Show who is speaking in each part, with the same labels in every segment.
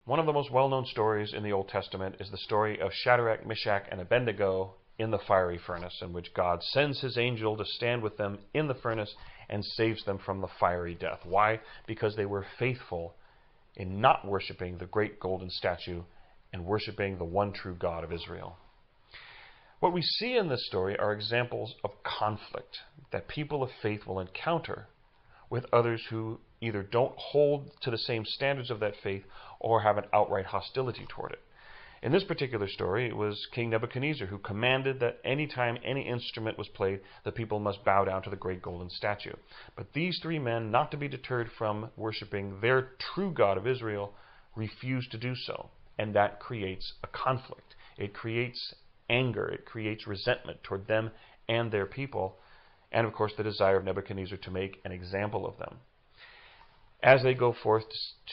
Speaker 1: One of the most well-known stories in the Old Testament is the story of Shadrach, Meshach, and Abednego in the fiery furnace, in which God sends his angel to stand with them in the furnace and saves them from the fiery death. Why? Because they were faithful in not worshiping the great golden statue and worshiping the one true God of Israel. What we see in this story are examples of conflict that people of faith will encounter with others who either don't hold to the same standards of that faith or have an outright hostility toward it. In this particular story, it was King Nebuchadnezzar who commanded that any time any instrument was played, the people must bow down to the great golden statue. But these three men, not to be deterred from worshiping their true God of Israel, refused to do so. And that creates a conflict. It creates anger. It creates resentment toward them and their people. And of course, the desire of Nebuchadnezzar to make an example of them. As they go forth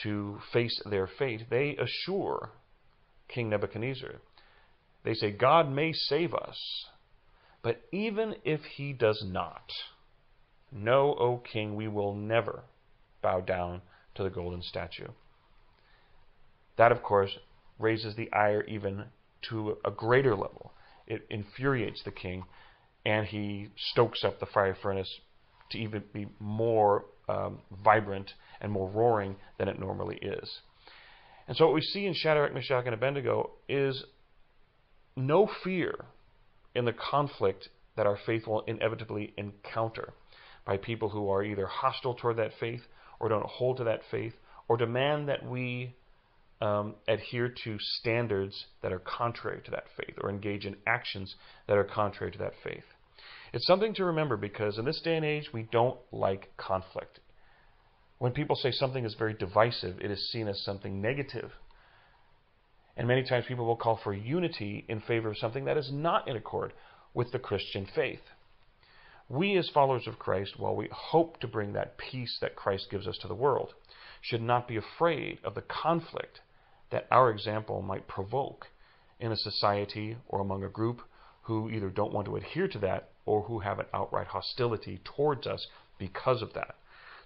Speaker 1: to face their fate, they assure King Nebuchadnezzar, they say, God may save us, but even if he does not, know, O king, we will never bow down to the golden statue. That, of course, raises the ire even to a greater level. It infuriates the king, and he stokes up the fire furnace to even be more vibrant and more roaring than it normally is. And so what we see in Shadrach, Meshach, and Abednego is no fear in the conflict that our faith will inevitably encounter by people who are either hostile toward that faith or don't hold to that faith or demand that we adhere to standards that are contrary to that faith or engage in actions that are contrary to that faith. It's something to remember because in this day and age, we don't like conflict. When people say something is very divisive, it is seen as something negative. And many times people will call for unity in favor of something that is not in accord with the Christian faith. We as followers of Christ, while we hope to bring that peace that Christ gives us to the world, should not be afraid of the conflict that our example might provoke in a society or among a group who either don't want to adhere to that or who have an outright hostility towards us because of that.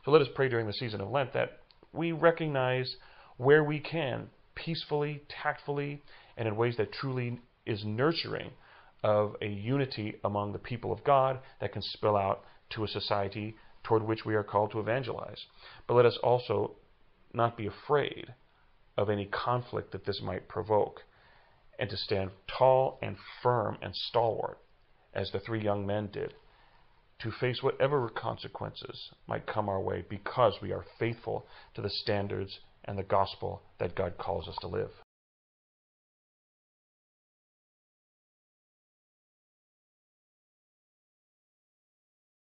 Speaker 1: So let us pray during the season of Lent that we recognize where we can, peacefully, tactfully, and in ways that truly is nurturing of a unity among the people of God that can spill out to a society toward which we are called to evangelize. But let us also not be afraid of any conflict that this might provoke, and to stand tall and firm and stalwart, as the three young men did, to face whatever consequences might come our way because we are faithful to the standards and the gospel that God calls us to live.